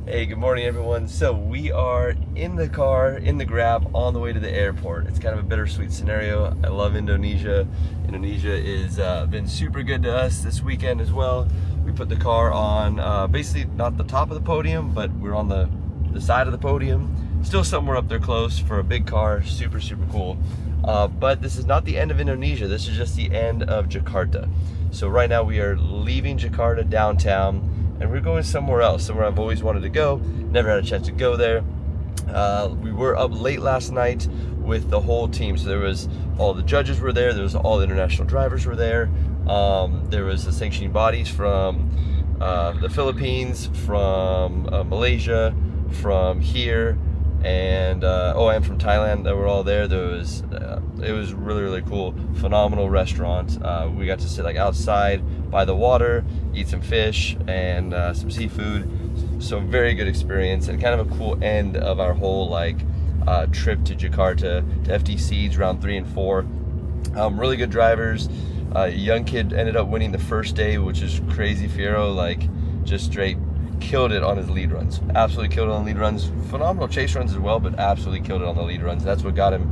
Hey, good morning everyone. So we are in the car, in the Grab, on the way to the airport. It's kind of a bittersweet scenario. I love Indonesia. Indonesia is been super good to us this weekend as well. We put the car on basically not the top of the podium, but we're on the side of the podium. Still somewhere up there close for a big car, super cool. But this is not the end of Indonesia. This is just the end of Jakarta. So right now we are leaving Jakarta downtown and we're going somewhere else, somewhere I've always wanted to go, never had a chance to go there. We were up late last night with the whole team. So there was all the judges were there was all the international drivers were there. There was the sanctioning bodies from the Philippines, from Malaysia, from here, and from Thailand. They were all there. It was really cool, phenomenal restaurant. We got to sit like outside by the water, eat some fish and some seafood. So very good experience and kind of a cool end of our whole trip to Jakarta, to FTCs round 3 and 4. Really good drivers. A young kid ended up winning the first day, which is crazy. Fiero just straight killed it on his lead runs. Absolutely killed it on lead runs. Phenomenal chase runs as well, but absolutely killed it on the lead runs. That's what got him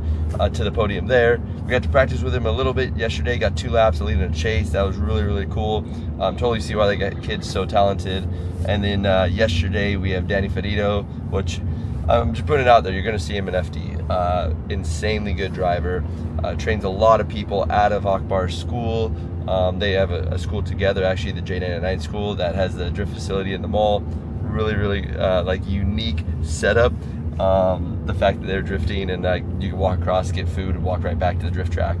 to the podium there. We got to practice with him a little bit yesterday. Got 2 laps of leading a chase. That was really cool. Totally see why they got kids so talented. And then yesterday we have Danny Ferrito, which I'm just putting it out there. You're going to see him in FD. Insanely good driver. Trains a lot of people out of Akbar's school. They have a school together, actually, the J99 school that has the drift facility in the mall. Really unique setup. The fact that they're drifting and you can walk across, get food, and walk right back to the drift track.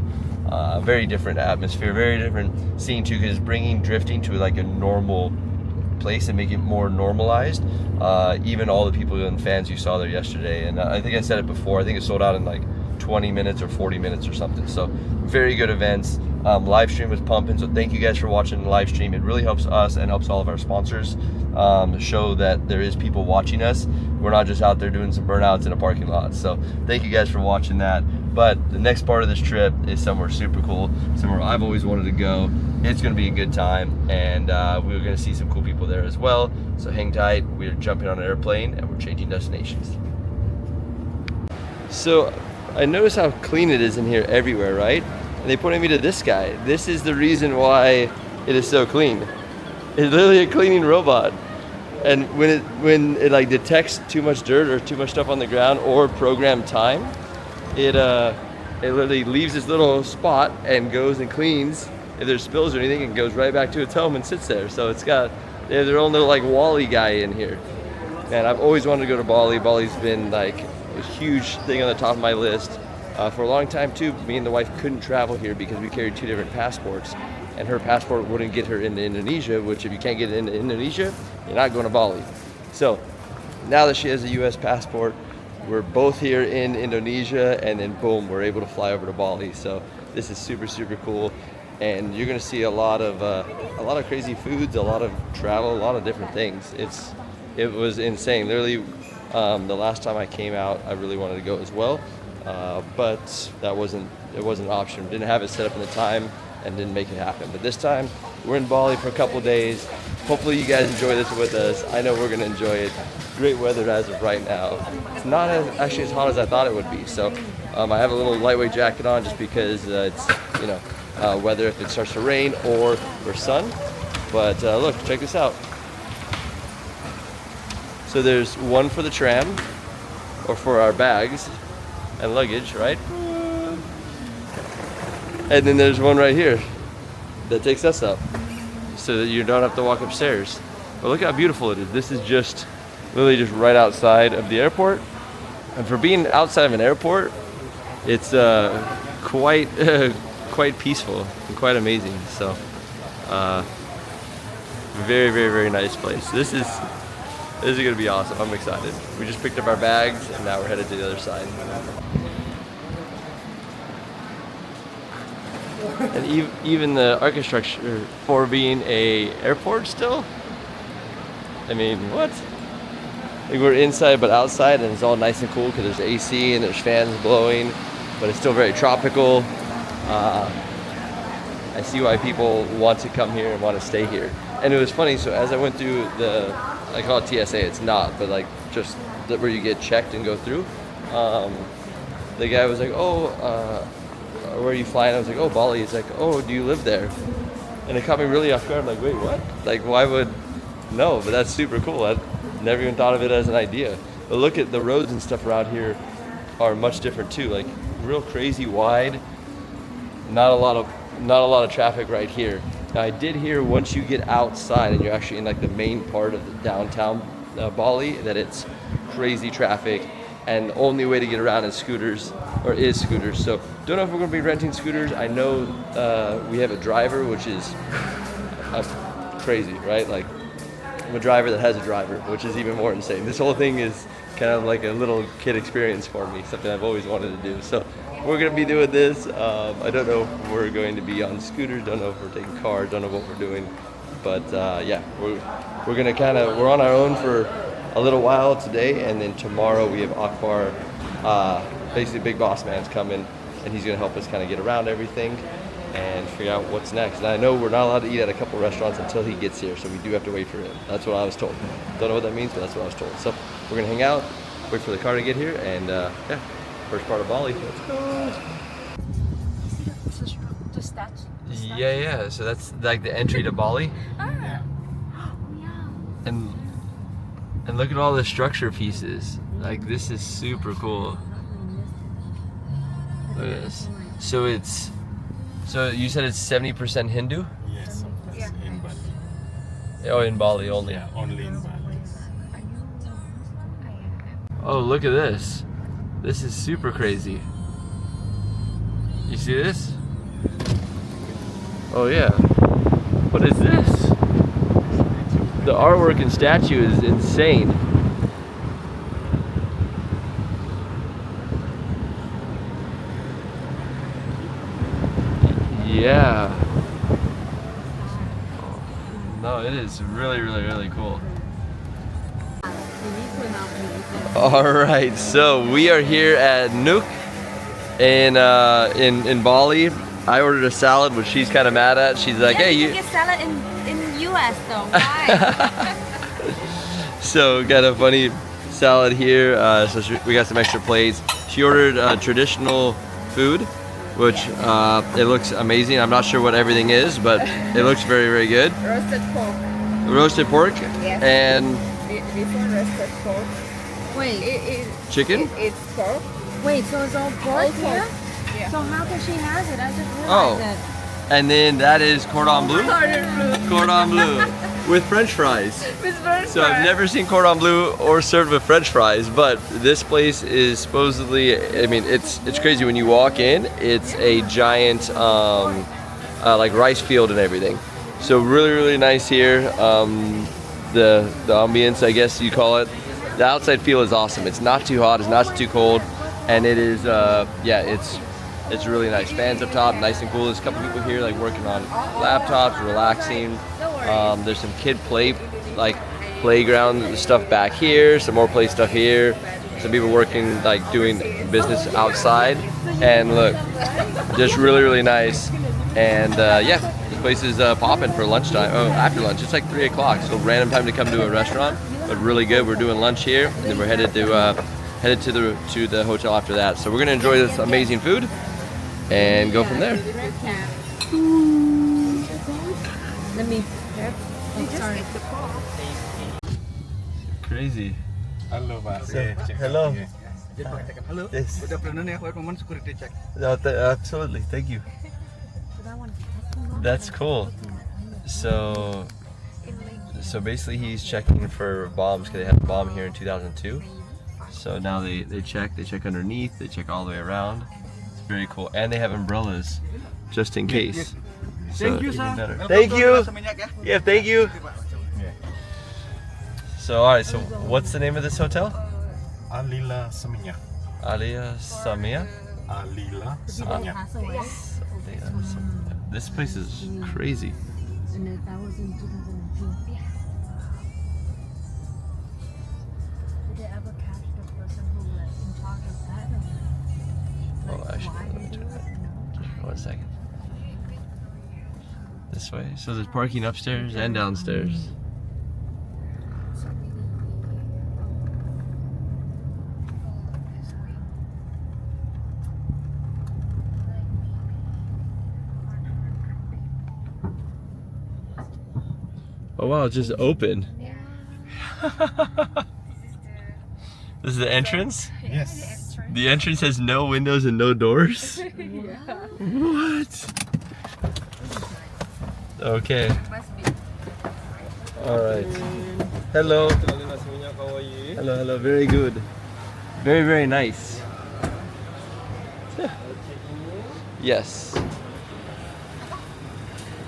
Very different atmosphere, very different scene too, because it's bringing drifting to a normal place and make it more normalized. Even all the people and fans you saw there yesterday, and I think I said it before, I think it sold out in 20 minutes or 40 minutes or something. So very good events. Live stream was pumping, so thank you guys for watching the live stream. It really helps us and helps all of our sponsors show that there is people watching us. We're not just out there doing some burnouts in a parking lot. So thank you guys for watching that. But the next part of this trip is somewhere super cool, somewhere I've always wanted to go. It's going to be a good time, and we're going to see some cool people there as well. So hang tight. We're jumping on an airplane and we're changing destinations. So I notice how clean it is in here everywhere, right? And they pointed me to this guy. This is the reason why it is so clean. It's literally a cleaning robot. And when it detects too much dirt or too much stuff on the ground or programmed time, it literally leaves this little spot and goes and cleans if there's spills or anything, and goes right back to its home and sits there. So they have their own little Wally guy in here. Man, I've always wanted to go to Bali. Bali's been a huge thing on the top of my list. For a long time too, me and the wife couldn't travel here because we carried 2 different passports, and her passport wouldn't get her into Indonesia, which if you can't get into Indonesia, you're not going to Bali. So now that she has a US passport, we're both here in Indonesia, and then boom, we're able to fly over to Bali. So this is super cool, and you're going to see a lot of crazy foods, a lot of travel, a lot of different things. It was insane. Literally, the last time I came out, I really wanted to go as well. But it wasn't an option. Didn't have it set up in the time and didn't make it happen. But this time we're in Bali for a couple days. Hopefully you guys enjoy this with us. I know we're gonna enjoy it. Great weather as of right now. It's not actually as hot as I thought it would be. So I have a little lightweight jacket on just because it's weather if it starts to rain or for sun. But look, check this out. So there's one for the tram or for our bags and luggage, right? And then there's one right here that takes us up so that you don't have to walk upstairs. But look how beautiful it is. This is literally just right outside of the airport. And for being outside of an airport, it's quite peaceful and quite amazing. So very nice place. This is gonna be awesome. I'm excited. We just picked up our bags and now we're headed to the other side. And even the architecture for being a airport still, I mean, what? We're inside but outside, and it's all nice and cool because there's AC and there's fans blowing, but it's still very tropical. I see why people want to come here and want to stay here. And it was funny, so as I went through the I call it TSA, it's not, but like just where you get checked and go through. The guy was like, oh, where are you flying? I was like, oh, Bali. He's like, oh, do you live there? And it caught me really off guard. I'm like, wait, what? Like, why would, no, but that's super cool. I never even thought of it as an idea. But look at the roads and stuff around here are much different too. Like real crazy wide, not a lot of traffic right here. Now I did hear once you get outside and you're actually in like the main part of the downtown Bali that it's crazy traffic and the only way to get around is scooters. So don't know if we're gonna be renting scooters. I know we have a driver, which is crazy, right? Like I'm a driver that has a driver, which is even more insane. This whole thing is kind of like a little kid experience for me, something I've always wanted to do. So we're gonna be doing this. I don't know if we're going to be on scooters, don't know if we're taking cars, don't know what we're doing. But yeah, we're gonna we're on our own for a little while today, and then tomorrow we have Akbar, basically Big Boss Man's coming, and he's gonna help us kind of get around everything and figure out what's next. And I know we're not allowed to eat at a couple restaurants until he gets here, so we do have to wait for him. That's what I was told. Don't know what that means, but that's what I was told. So we're gonna hang out, wait for the car to get here, and yeah, first part of Bali. Let's go. The statue. Yeah. So that's like the entry to Bali. Yeah. And look at all the structure pieces. Like this is super cool. Look at this. So you said it's 70% Hindu? Yes, Yeah. in Bali. Oh, in Bali only. Yeah, only in Bali. Oh, look at this. This is super crazy. You see this? Oh yeah. What is this? The artwork and statue is insane. Yeah. No, it is really cool. All right, so we are here at Nuuk in Bali. I ordered a salad, which she's kind of mad at. She's like, "Hey, you get salad in US though. Why? So got a funny salad here. So we got some extra plates. She ordered traditional food, which it looks amazing. I'm not sure what everything is, but it looks very good. Roasted pork. Roasted pork Yes. and This one roasted pork. Wait, chicken. it's pork. Wait, so it's all pork All here? pork. Yeah. So how can she has it? I just Oh. realized it. And then that is cordon bleu. Cordon bleu with French fries. So I've never seen cordon bleu or served with French fries, but this place is supposedly, I mean, it's crazy. When you walk in, it's a giant like rice field and everything. So really nice here. The ambience, I guess you call it. The outside feel is awesome. It's not too hot, it's not too cold, and it is yeah, it's really nice. Fans up top, nice and cool. There's a couple people here like working on laptops, relaxing. There's some kid playground stuff back here, some more play stuff here. Some people working like doing business outside, and look, just really nice. And yeah, this place is popping for lunchtime. Oh, after lunch, it's like 3 o'clock, so random time to come to a restaurant, but really good. We're doing lunch here, and then we're headed to the hotel after that. So we're gonna enjoy this amazing food and go from there. Let me. Oh, sorry. Crazy. Halo Pak. Hello. Halo. Yes. Udah pernah nih aku kemarin security check. No, absolutely. Thank you. That's cool. So basically he's checking for bombs because they had a bomb here in 2002. So now they check underneath, they check all the way around. It's very cool. And they have umbrellas just in case. So Thank you, even sir. better. Welcome Thank to you. Rasa Minyak ya. Yeah, thank you. Yeah. So alright, so what's the name of this hotel? Alila Seminyak. Alia Samia? Alila Seminyak. This place is crazy. And that was in 2002. Did they ever catch the person who was in charge of that? Oh, actually, let me turn that. Just 1 second. This way. So there's parking upstairs and downstairs. Oh wow, it's just open. This is the entrance? Yes. The entrance has no windows and no doors? What? Okay. Alright. Hello. Hello, hello. Very good. Very, very nice. Yes.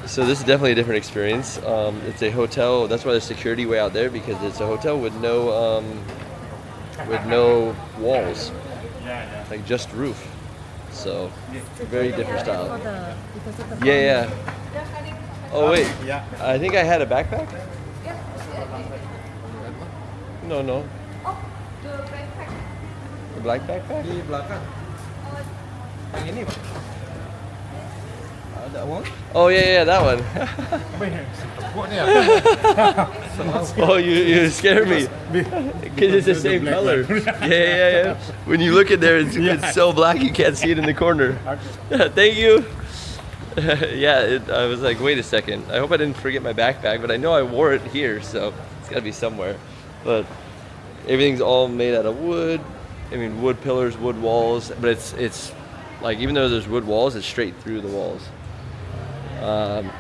So this is definitely a different experience. It's a hotel. That's why there's security way out there, because it's a hotel with no walls, like just roof. So very different style. Because of the Yeah, yeah. Oh wait, Yeah. I think I had a backpack. No, no. A black backpack? Di belakang. Yang ini Pak. Ada uang? Oh yeah, yeah, that one. Oh, you scared me. Because it's the same color. Yeah, yeah, yeah. When you look at there, it's so black you can't see it in the corner. Thank you. Yeah, I was like, wait a second. I hope I didn't forget my backpack, but I know I wore it here, so it's gotta be somewhere. But everything's all made out of wood. I mean, wood pillars, wood walls, but it's like, even though there's wood walls, it's straight through the walls.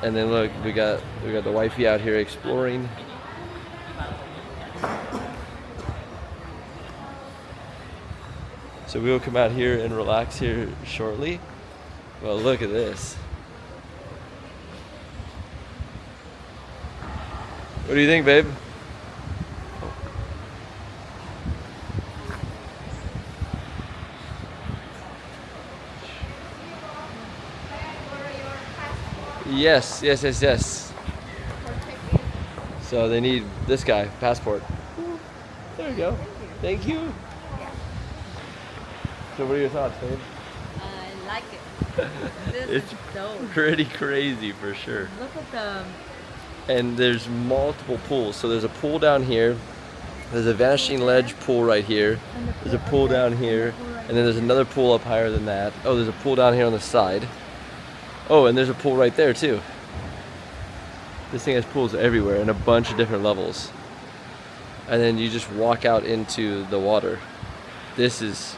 And then look, we got the wifey out here exploring. So we will come out here and relax here shortly. Well, look at this. What do you think, babe? Yes, yes, yes, yes. So they need this guy, passport. There we go. Thank you. So what are your thoughts, babe? I like it. This It's is dope. pretty crazy for sure. Look at the. And there's multiple pools. So there's a pool down here. There's a vanishing ledge pool right here. There's a pool down here. And then there's another pool up higher than that. Oh, there's a pool down here on the side. Oh, and there's a pool right there too. This thing has pools everywhere in a bunch of different levels. And then you just walk out into the water. This is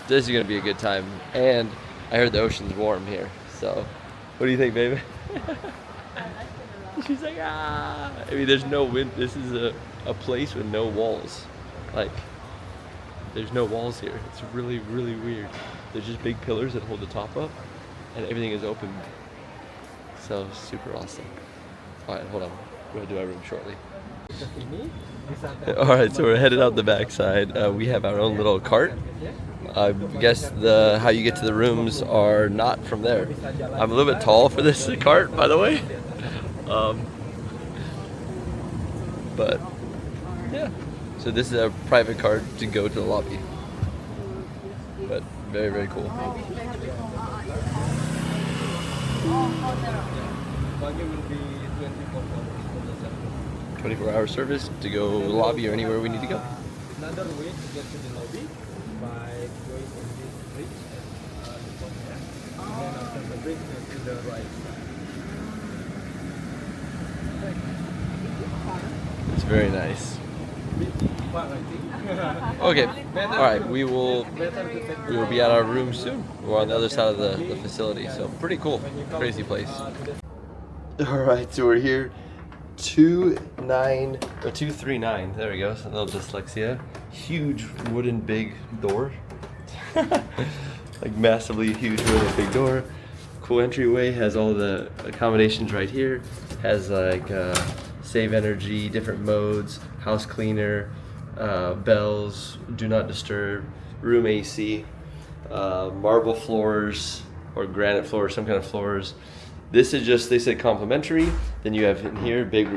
gonna be a good time. And I heard the ocean's warm here. So, what do you think, baby? She's like, ah. I mean, there's no wind. This is a place with no walls. Like, there's no walls here. It's really, really weird. There's just big pillars that hold the top up, and everything is open. So, super awesome. All right, hold on. We're gonna do our room shortly. All right, so we're headed out the backside. We have our own little cart. I guess how you get to the rooms are not from there. I'm a little bit tall for this cart, by the way. But yeah, so this is a private cart to go to the lobby. But very, very cool. Pagi will be 24-hour service to go to the lobby or anywhere we need to go. Another way to get to the lobby by going on this bridge and the top there. And then after the bridge to the right side. It's very nice. But I think Okay, all right, we will be at our room soon. We're on the other side of the facility, so pretty cool, crazy place. All right, so we're here, 239. There we go. A little dyslexia. Huge wooden big door, like massively huge wooden big door. Cool entryway. Has all the accommodations right here. Has like save energy, different modes, house cleaner, bells, do not disturb, room AC, marble floors or granite floors, some kind of floors. This is just, they said complimentary. Then you have in here big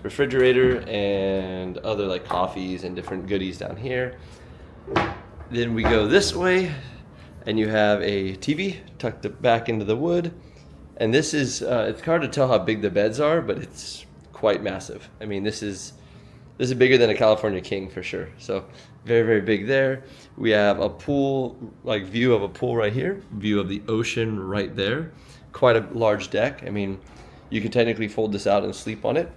refrigerator and other like coffees and different goodies down here. Then we go this way and you have a TV tucked back into the wood. And this is, it's hard to tell how big the beds are, but it's quite massive. I mean, this is bigger than a California King for sure. So very, very big there. We have a pool, like view of a pool right here, view of the ocean right there. Quite a large deck. I mean, You can technically fold this out and sleep on it.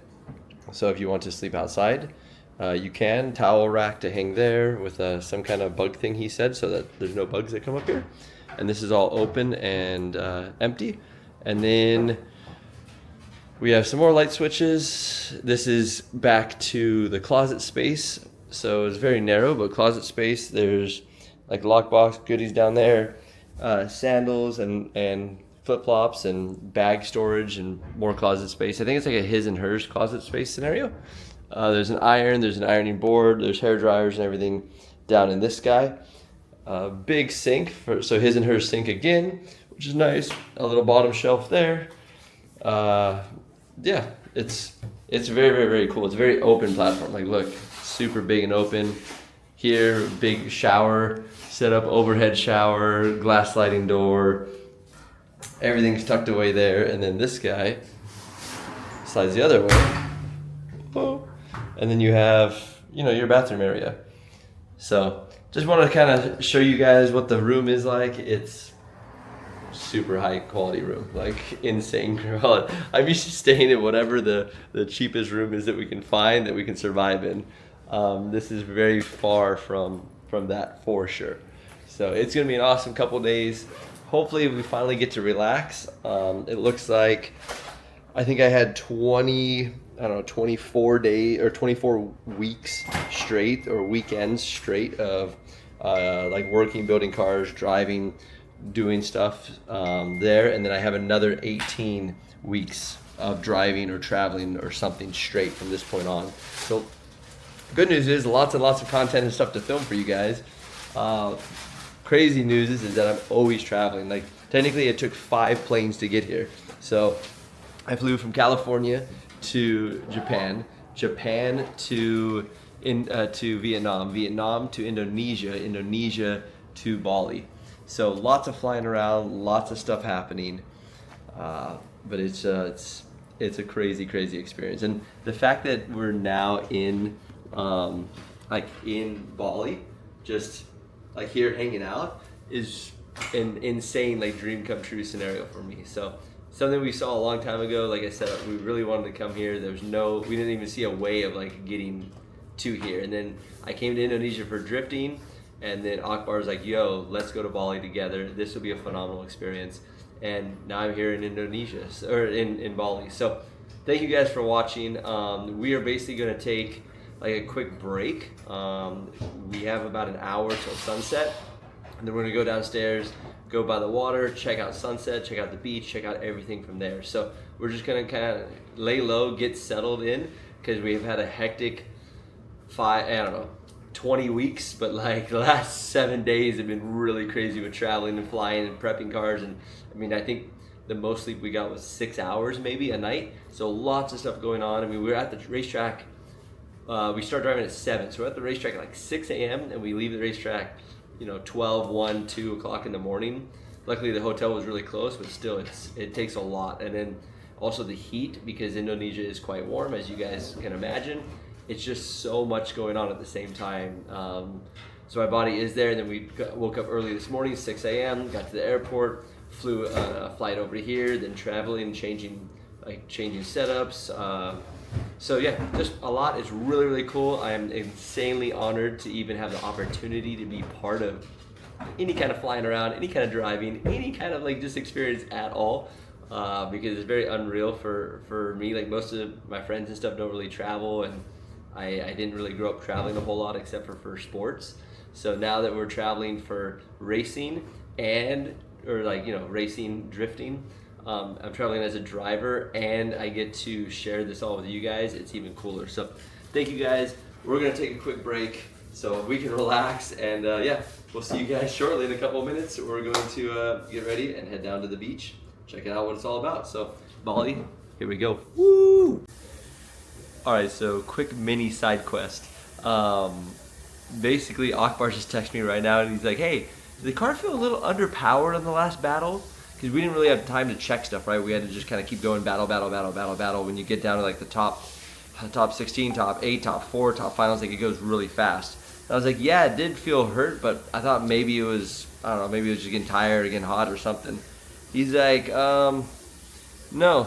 So if you want to sleep outside, you can. Towel rack to hang there with some kind of bug thing, he said, so that there's no bugs that come up here. And this is all open and empty. And then we have some more light switches. This is back to the closet space. So it's very narrow, but closet space. There's like lockbox goodies down there, sandals and flip-flops and bag storage and more closet space. I think it's like a his and hers closet space scenario. There's an iron, there's an ironing board, there's hair dryers and everything down in this guy. Big sink, so his and hers sink again, which is nice. A little bottom shelf there. Yeah, it's very, very, very cool. It's a very open platform. Like, look, super big and open. Here, big shower, set up overhead shower, glass sliding door. Everything's tucked away there. And then this guy slides the other way. Whoa. And then you have, you know, your bathroom area. So just want to kind of show you guys what the room is like. It's super high quality room, like insane quality. I'm used to staying in whatever the cheapest room is that we can find, that we can survive in. This is very far from that for sure. So it's gonna be an awesome couple days. Hopefully we finally get to relax. It looks like, I think I had 24 days or 24 weeks straight, or weekends straight of like working, building cars, driving, doing stuff there. And then I have another 18 weeks of driving or traveling or something straight from this point on. So good news is lots and lots of content and stuff to film for you guys. Crazy news is that I'm always traveling. Like, technically it took 5 planes to get here. So I flew from California to Japan, Japan to Vietnam, Vietnam to Indonesia, Indonesia to Bali. So lots of flying around, lots of stuff happening. But it's a crazy, crazy experience. And the fact that we're now in in Bali, just like here hanging out, is an insane like dream come true scenario for me. So something we saw a long time ago. Like I said, we really wanted to come here. We didn't even see a way of like getting to here. And then I came to Indonesia for drifting, and then Akbar's like, yo, let's go to Bali together. This will be a phenomenal experience. And now I'm here in Indonesia, or in Bali. So thank you guys for watching. We are basically gonna take like a quick break. We have about an hour till sunset, and then we're gonna go downstairs, go by the water, check out sunset, check out the beach, check out everything from there. So we're just gonna kind of lay low, get settled in, because we've had a hectic 20 weeks, but like the last 7 days have been really crazy with traveling and flying and prepping cars. And I mean, I think the most sleep we got was 6 hours maybe a night. So lots of stuff going on. I mean, we were at the racetrack. We start driving at 7, so we're at the racetrack at like 6 a.m. and we leave the racetrack, 12, 1, 2 o'clock in the morning. Luckily the hotel was really close, but still it takes a lot. And then also the heat, because Indonesia is quite warm, as you guys can imagine. It's just so much going on at the same time. So my body is there, and then we woke up early this morning, 6 a.m., got to the airport, flew a flight over to here, then traveling, changing setups. So yeah, just a lot. It's really, really cool. I am insanely honored to even have the opportunity to be part of any kind of flying around, any kind of driving, any kind of like just experience at all. Because it's very unreal for me. Like most of my friends and stuff don't really travel, and I didn't really grow up traveling a whole lot except for sports. So now that we're traveling for racing racing, drifting, I'm traveling as a driver, and I get to share this all with you guys. It's even cooler. So thank you guys. We're gonna take a quick break so we can relax, and we'll see you guys shortly in a couple of minutes. We're going to get ready and head down to the beach, check out what it's all about. So Bali, here we go. Woo! All right, so quick mini side quest. Basically, Akbar just texted me right now, and he's like, hey, did the car feel a little underpowered on the last battle? Because we didn't really have time to check stuff, right? We had to just kind of keep going battle. When you get down to like the top 16, top 8, top 4, top finals, like it goes really fast. And I was like, yeah, it did feel hurt, but I thought maybe it was, I don't know, maybe it was just getting tired or getting hot or something. He's like, no,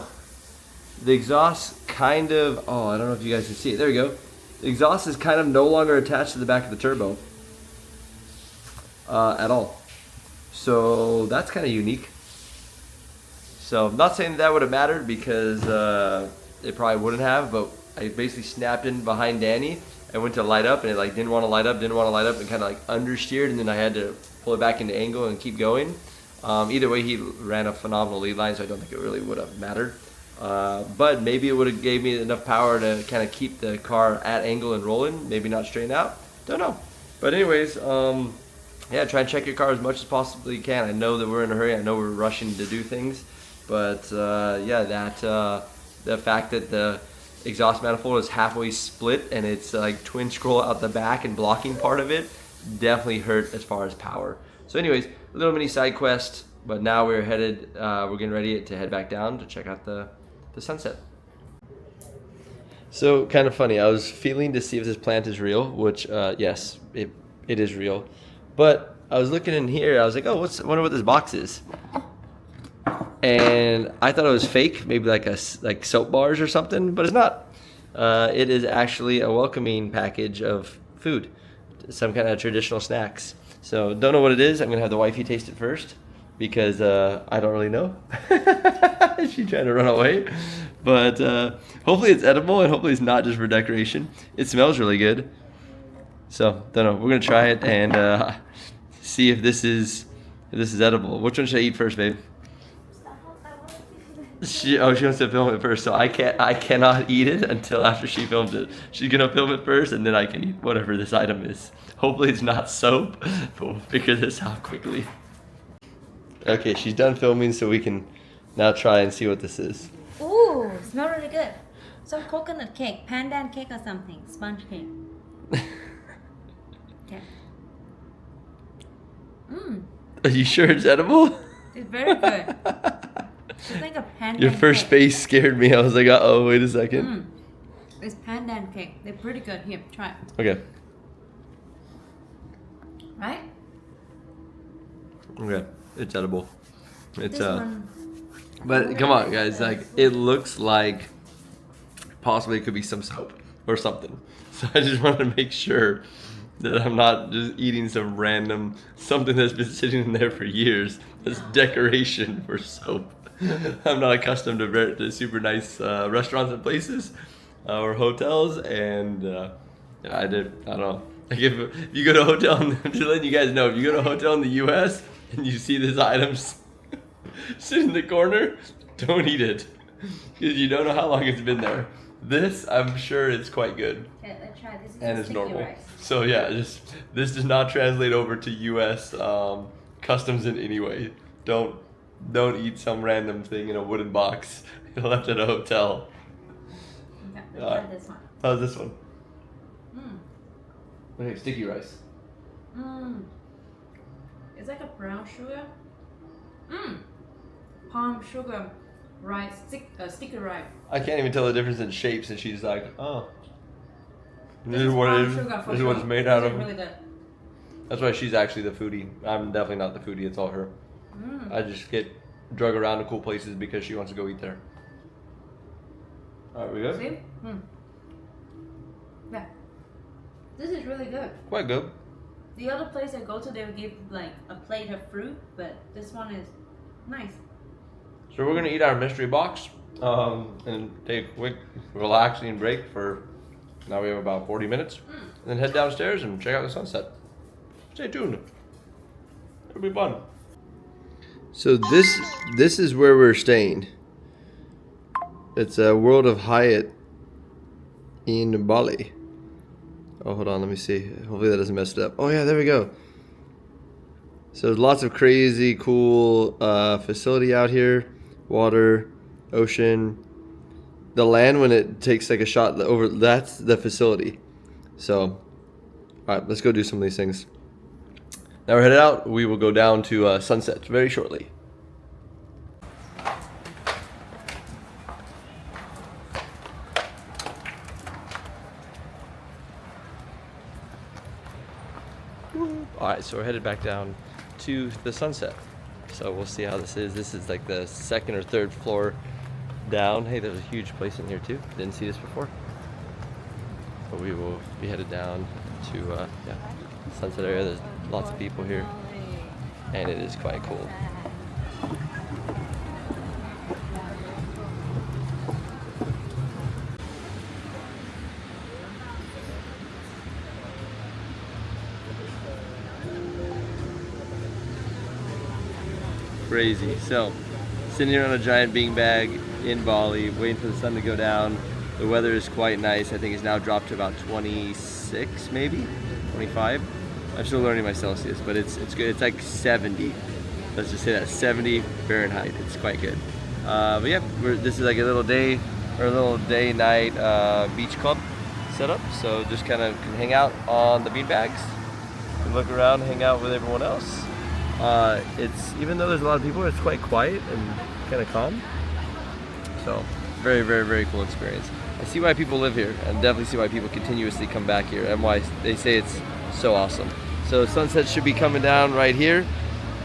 the exhaust kind of, oh, I don't know if you guys can see it. There we go. The exhaust is kind of no longer attached to the back of the turbo at all. So that's kind of unique. So I'm not saying that would have mattered because it probably wouldn't have, but I basically snapped in behind Danny and went to light up, and it like didn't want to light up, and kind of like understeered, and then I had to pull it back into angle and keep going. Either way, he ran a phenomenal lead line, so I don't think it really would have mattered. But maybe it would have gave me enough power to kind of keep the car at angle and rolling, maybe not straighten out. Don't know. But anyways, yeah, try and check your car as much as possibly you can. I know that we're in a hurry. I know we're rushing to do things. But yeah, the fact that the exhaust manifold is halfway split and it's like twin scroll out the back and blocking part of it definitely hurt as far as power. So anyways, a little mini side quest, but now we're headed, we're getting ready to head back down to check out the sunset. So kind of funny, I was feeling to see if this plant is real, which yes, it is real. But I was looking in here, I was like, oh, I wonder what this box is. And I thought it was fake, maybe like soap bars or something, but it's not. It is actually a welcoming package of food, some kind of traditional snacks. So don't know what it is. I'm gonna have the wifey taste it first because I don't really know. She's trying to run away, but hopefully it's edible and hopefully it's not just for decoration. It smells really good. So don't know. We're gonna try it and see if this is edible. Which one should I eat first, babe? She wants to film it first, so I cannot eat it until after she films it. She's gonna film it first, and then I can eat whatever this item is. Hopefully it's not soap, but we'll figure this out quickly. Okay, she's done filming, so we can now try and see what this is. Ooh, smell really good. Some coconut cake, pandan cake or something, sponge cake. Okay. Are you sure it's edible? It's very good. It's like a pandan Your first cake. face scared me. I was like, uh-oh, wait a second. It's pandan cake. They're pretty good. Here, try it. Okay. Right? Okay, it's edible. It's This one. But come on, guys, like it looks like possibly it could be some soap or something. So I just wanted to make sure that I'm not just eating some random something that's been sitting in there for years as decoration for soap. I'm not accustomed to super nice restaurants and places or hotels, and I don't know. Like if you go to a hotel, I'm just letting you guys know, if you go to a hotel in the U.S. and you see this items sit in the corner, don't eat it because you don't know how long it's been there. This, I'm sure, it's quite good. Okay, let's try. This is And just it's sticky normal. rice. So yeah, this does not translate over to U.S. Customs in any way. Don't eat some random thing in a wooden box left at a hotel. Okay, let's try this one. How's this one? Mm. Okay, sticky rice. It's like a brown sugar. Palm sugar rice, sticky rice. I can't even tell the difference in shapes, and she's like, oh. This is This what it palm is. sugar for This is what sure. it's made out This of. is really good. That's why she's actually the foodie. I'm definitely not the foodie. It's all her. I just get drug around to cool places because she wants to go eat there. All right, we good? See? Yeah. This is really good. Quite good. The other place I go to, they would give like a plate of fruit, but this one is nice. So we're gonna eat our mystery box and take a quick relaxing break for, now we have about 40 minutes, and then head downstairs and check out the sunset. Stay tuned. It'll be fun. So this is where we're staying. It's a World of Hyatt in Bali. Oh, hold on, let me see. Hopefully that doesn't mess it up. Oh yeah, there we go. So there's lots of crazy cool facility out here. Water, ocean. The land, when it takes like a shot over, that's the facility. So, all right, let's go do some of these things. Now we're headed out. We will go down to sunset very shortly. All right, so we're headed back down to the sunset. So we'll see how this is. This is like the second or third floor down. Hey, there's a huge place in here too. Didn't see this before. But we will be headed down to yeah, Sunset area. There's lots of people here, and it is quite cool. Crazy. So, sitting here on a giant beanbag in Bali, waiting for the sun to go down. The weather is quite nice. I think it's now dropped to about 26, maybe 25. I'm still learning my Celsius, but it's good. It's like 70. Let's just say that 70 Fahrenheit. It's quite good. But yeah, this is like a little day or a little day-night beach club setup. So just kind of hang out on the beanbags and look around, hang out with everyone else. It's, even though there's a lot of people, it's quite quiet and kind of calm. So very, very, very cool experience. I see why people live here, and definitely see why people continuously come back here, and why they say it's so awesome. So sunset should be coming down right here.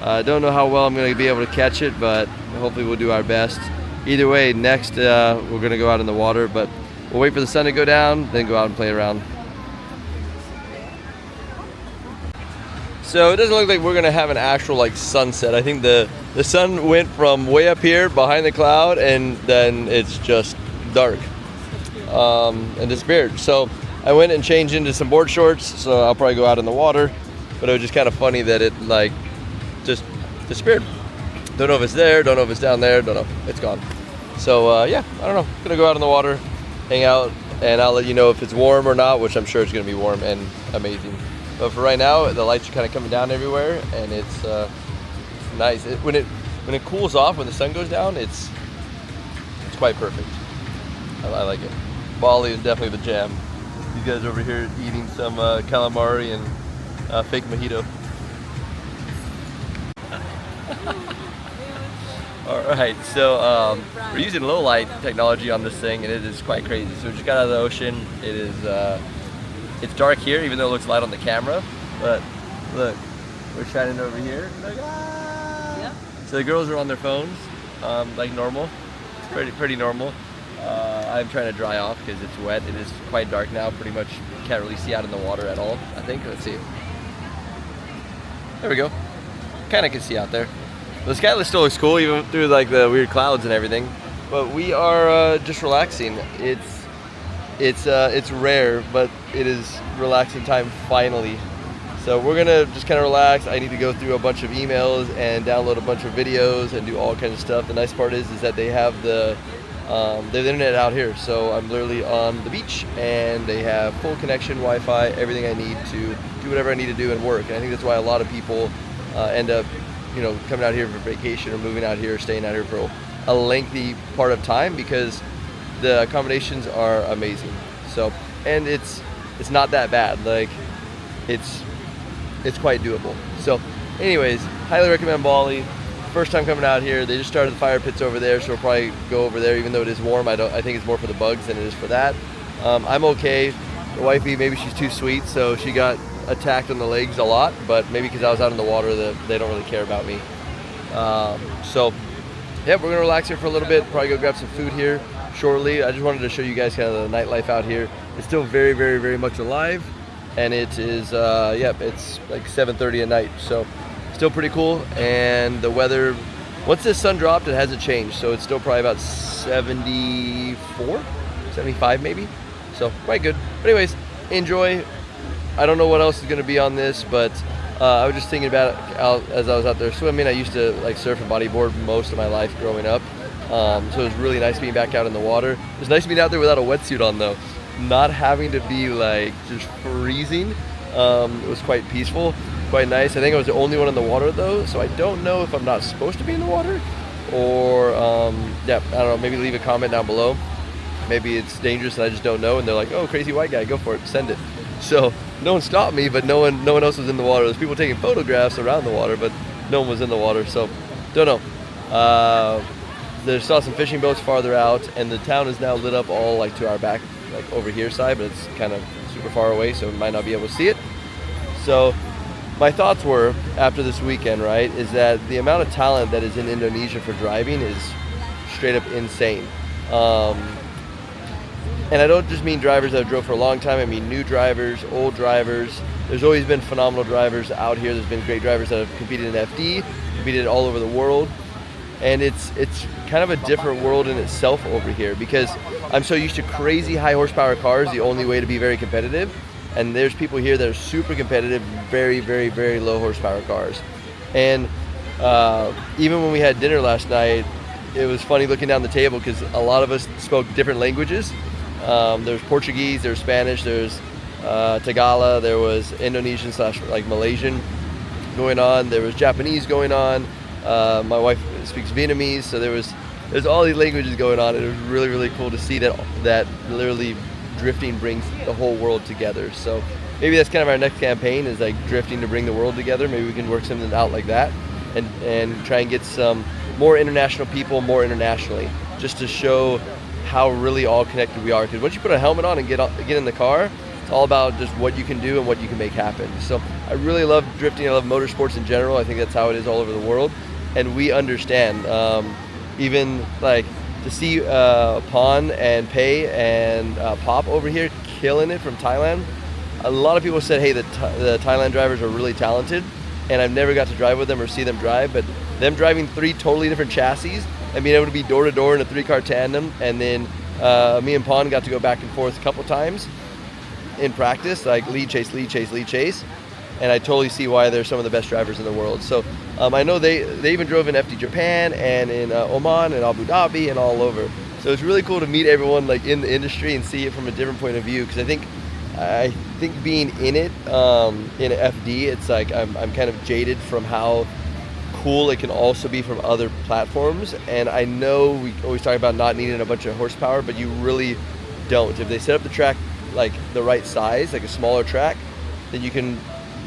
Don't know how well I'm going to be able to catch it, but hopefully we'll do our best. Either way, next we're going to go out in the water, but we'll wait for the sun to go down, then go out and play around. So it doesn't look like we're gonna have an actual like sunset. I think the sun went from way up here behind the cloud, and then it's just dark and disappeared. So I went and changed into some board shorts, so I'll probably go out in the water. But it was just kind of funny that it like just disappeared. Don't know if it's there, don't know if it's down there, don't know. It's gone. So yeah, I don't know. Gonna go out in the water, hang out, and I'll let you know if it's warm or not, which I'm sure it's gonna be warm and amazing. But for right now, the lights are kind of coming down everywhere, and it's nice. When it cools off, when the sun goes down, it's quite perfect. I like it. Bali is definitely the jam. These guys over here eating some calamari and fake mojito. All right, so we're using low light technology on this thing, and it is quite crazy. So we just got out of the ocean. It is. It's dark here, even though it looks light on the camera. But look, we're shining over here. Look, ah! Yep. So the girls are on their phones, like normal. It's pretty normal. I'm trying to dry off because it's wet. It is quite dark now. Pretty much can't really see out in the water at all, I think. Let's see. There we go. Kind of can see out there. The sky still looks cool, even through like the weird clouds and everything. But we are just relaxing. It's rare, but it is relaxing time finally. So we're gonna just kind of relax. I need to go through a bunch of emails and download a bunch of videos and do all kinds of stuff. The nice part is that they have the internet out here. So I'm literally on the beach, and they have full connection, Wi-Fi, everything I need to do whatever I need to do and work. And I think that's why a lot of people end up, you know, coming out here for vacation or moving out here, or staying out here for a lengthy part of time, because the accommodations are amazing. So, and it's not that bad. Like, it's quite doable. So anyways, highly recommend Bali. First time coming out here. They just started the fire pits over there, so we'll probably go over there, even though it is warm. I think it's more for the bugs than it is for that. I'm okay. The wifey, maybe she's too sweet, so she got attacked on the legs a lot, but maybe because I was out in the water, that they don't really care about me. So yeah, we're gonna relax here for a little bit, probably go grab some food here shortly. I just wanted to show you guys kind of the nightlife out here. It's still very, very, very much alive, and it is it's like 7:30 at night, so still pretty cool. And the weather, once the sun dropped, it hasn't changed, so it's still probably about 74, 75 maybe, so quite good. But anyways, enjoy. I don't know what else is going to be on this, but I was just thinking about it as I was out there swimming. I used to like surf and bodyboard most of my life growing up. So it was really nice being back out in the water. It was nice being out there without a wetsuit on though. Not having to be like just freezing. It was quite peaceful, quite nice. I think I was the only one in the water though, so I don't know if I'm not supposed to be in the water, or yeah, I don't know, maybe leave a comment down below. Maybe it's dangerous and I just don't know, and they're like, oh, crazy white guy, go for it, send it. So no one stopped me, but no one else was in the water. There's people taking photographs around the water, but no one was in the water, so don't know. There's saw some fishing boats farther out, and the town is now lit up all like to our back, like over here side, but it's kind of super far away, so we might not be able to see it. So my thoughts were, after this weekend, right, is that the amount of talent that is in Indonesia for driving is straight up insane. And I don't just mean drivers that have drove for a long time. I mean new drivers, old drivers. There's always been phenomenal drivers out here. There's been great drivers that have competed in FD, competed all over the world. And it's kind of a different world in itself over here because I'm so used to crazy high horsepower cars, the only way to be very competitive. And there's people here that are super competitive, very, very, very low horsepower cars. And even when we had dinner last night, it was funny looking down the table because a lot of us spoke different languages. There's Portuguese, there's Spanish, there's Tagalog, there was Indonesian / like Malaysian going on, there was Japanese going on. My wife speaks Vietnamese, so there's all these languages going on. It was really, really cool to see that literally drifting brings the whole world together. So maybe that's kind of our next campaign, is like drifting to bring the world together. Maybe we can work something out like that and try and get some more international people more internationally, just to show how really all connected we are. Because once you put a helmet on and get in the car, it's all about just what you can do and what you can make happen. So I really love drifting. I love motorsports in general. I think that's how it is all over the world, and we understand. Even like to see Pon and Pei and Pop over here killing it from Thailand. A lot of people said, hey, the Thailand drivers are really talented, and I've never got to drive with them or see them drive, but them driving 3 totally different chassis and being able to be door to door in a 3-car tandem, and then me and Pon got to go back and forth a couple times in practice, like lead chase, and I totally see why they're some of the best drivers in the world. So I know they even drove in FD Japan and in Oman and Abu Dhabi and all over. So it's really cool to meet everyone like in the industry and see it from a different point of view, because I think being in it in FD, it's like I'm kind of jaded from how cool it can also be from other platforms. And I know we always talk about not needing a bunch of horsepower, but you really don't. If they set up the track like the right size, like a smaller track, then you can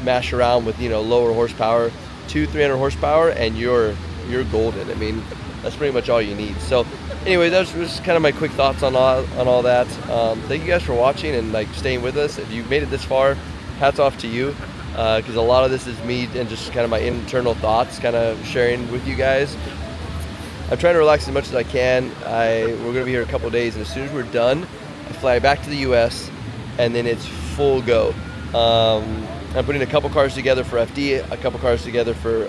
mash around with, you know, lower horsepower, 200-300 horsepower, and you're golden. I mean, that's pretty much all you need. So anyway, that's just kind of my quick thoughts on all that. Thank you guys for watching and like staying with us. If you've made it this far, hats off to you, because a lot of this is me and just kind of my internal thoughts kind of sharing with you guys. I'm trying to relax as much as I can. We're going to be here a couple days, and as soon as we're done, I fly back to the US, and then it's full go. I'm putting a couple cars together for FD, a couple cars together for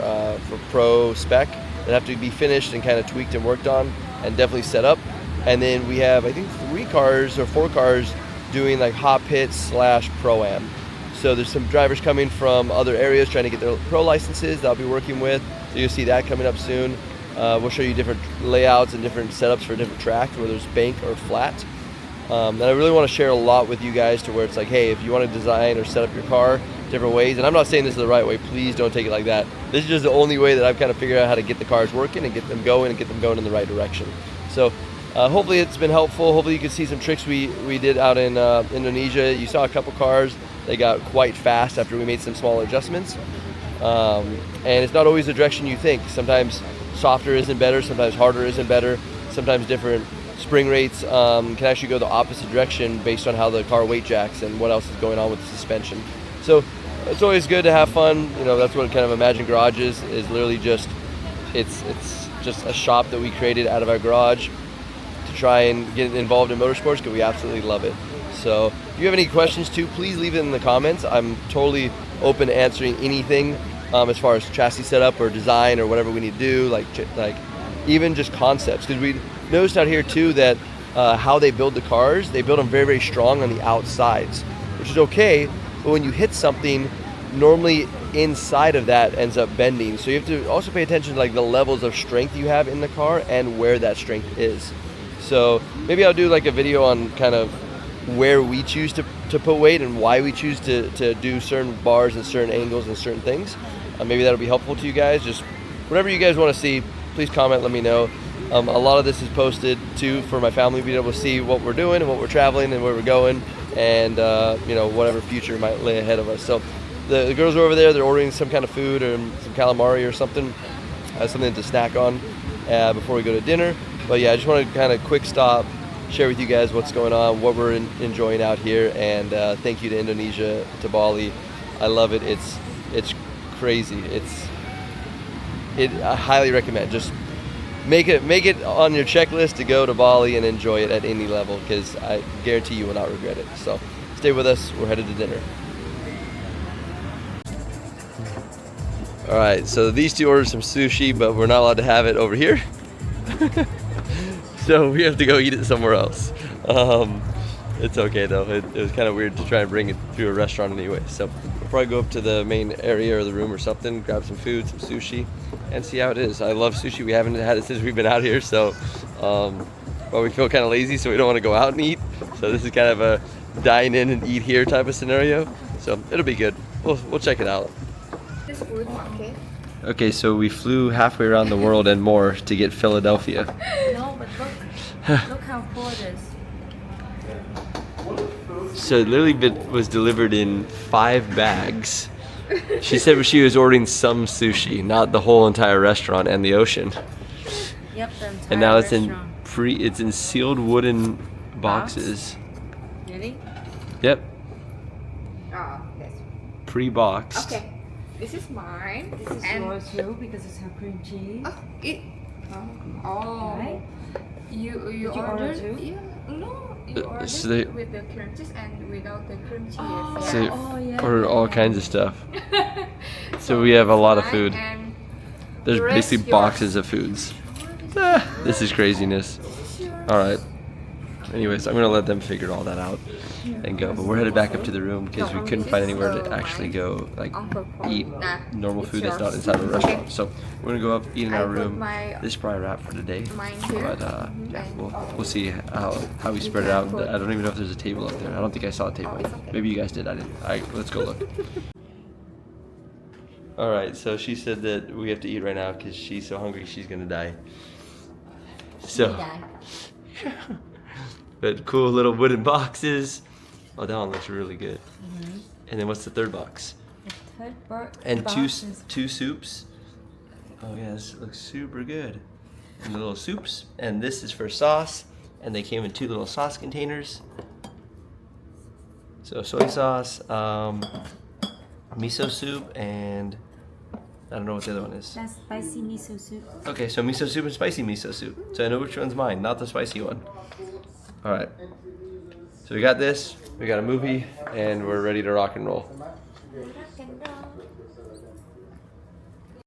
pro spec that have to be finished and kind of tweaked and worked on and definitely set up. And then we have, I think, 3 cars or 4 cars doing like hot pits / pro-am. So there's some drivers coming from other areas trying to get their pro licenses that I'll be working with. So you'll see that coming up soon. We'll show you different layouts and different setups for different tracks, whether it's bank or flat. And I really want to share a lot with you guys, to where it's like, hey, if you want to design or set up your car different ways, and I'm not saying this is the right way, please don't take it like that. This is just the only way that I've kind of figured out how to get the cars working and get them going in the right direction. So hopefully it's been helpful. Hopefully you can see some tricks we did out in Indonesia. You saw a couple cars, they got quite fast after we made some small adjustments. And it's not always the direction you think. Sometimes softer isn't better, sometimes harder isn't better, sometimes different spring rates can actually go the opposite direction based on how the car weight jacks and what else is going on with the suspension. So it's always good to have fun. You know, that's what kind of Imagine Garage is literally just, it's just a shop that we created out of our garage to try and get involved in motorsports, because we absolutely love it. So if you have any questions too, please leave it in the comments. I'm totally open to answering anything as far as chassis setup or design or whatever we need to do, like even just concepts, because we noticed out here too that how they build the cars, they build them very, very strong on the outsides, which is okay. But when you hit something, normally inside of that ends up bending. So you have to also pay attention to like the levels of strength you have in the car and where that strength is. So maybe I'll do like a video on kind of where we choose to put weight and why we choose to do certain bars and certain angles and certain things. Maybe that'll be helpful to you guys. Just whatever you guys want to see, please comment, let me know. A lot of this is posted too for my family to be able to see what we're doing and what we're traveling and where we're going, and you know, whatever future might lay ahead of us. So the girls are over there, they're ordering some kind of food or some calamari or something, something to snack on before we go to dinner. But yeah, I just want to kind of quick stop, share with you guys what's going on, what we're enjoying out here, and thank you to Indonesia, to Bali. I love it. It's crazy. I highly recommend. Just make it on your checklist to go to Bali and enjoy it at any level, because I guarantee you will not regret it. So stay with us. We're headed to dinner. All right, so these two ordered some sushi, but we're not allowed to have it over here. So we have to go eat it somewhere else. It's okay though. It was kind of weird to try and bring it through a restaurant anyway. So we'll probably go up to the main area or the room or something, grab some food, some sushi, and see how it is. I love sushi. We haven't had it since we've been out here, so but we feel kind of lazy, so we don't want to go out and eat. So this is kind of a dine in and eat here type of scenario. So it'll be good. We'll check it out. This food market. Okay, so we flew halfway around the world and more to get Philadelphia. No, but look how cool it is. So it literally was delivered in 5 bags. She said she was ordering some sushi, not the whole entire restaurant and the ocean. Yep, the entire And now it's restaurant. it's in sealed wooden boxes. Really? Yep, Oh, that's pre-boxed. okay. This is mine. This is and yours too because it's have cream cheese. Oh. Right? You Did you order ordered? too? Yeah. No, you ordered so they- with the cream cheese and without the cream cheese. So yeah. Oh, yeah. ordered all kinds of stuff. So we have a lot of Mine food. and There's the rest basically yours. boxes of foods. This is craziness. All right. Anyways, I'm gonna let them figure all that out and go. But we're headed back up to the room because we couldn't find anywhere to actually go like eat normal food that's not inside of a restaurant. So we're gonna go up, eat in I our put room. my- This is probably a wrap for today. mine here. But yeah, we'll see how we spread it out. I don't even know if there's a table up there. I don't think I saw a table. it's okay. Maybe you guys did. I didn't. Let's go look. All right. So she said that we have to eat right now because she's so hungry she's gonna die. So. But cool little wooden boxes. Oh, that one looks really good. And then what's the third box? And two soups. Oh yeah, this looks super good. And the little soups. And this is for sauce. And they came in 2 little sauce containers. So soy sauce, miso soup, and I don't know what the other one is. That's spicy miso soup. Okay, so miso soup and spicy miso soup. So I know which one's mine, not the spicy one. All right. So we got this, we got a movie, and we're ready to rock and roll.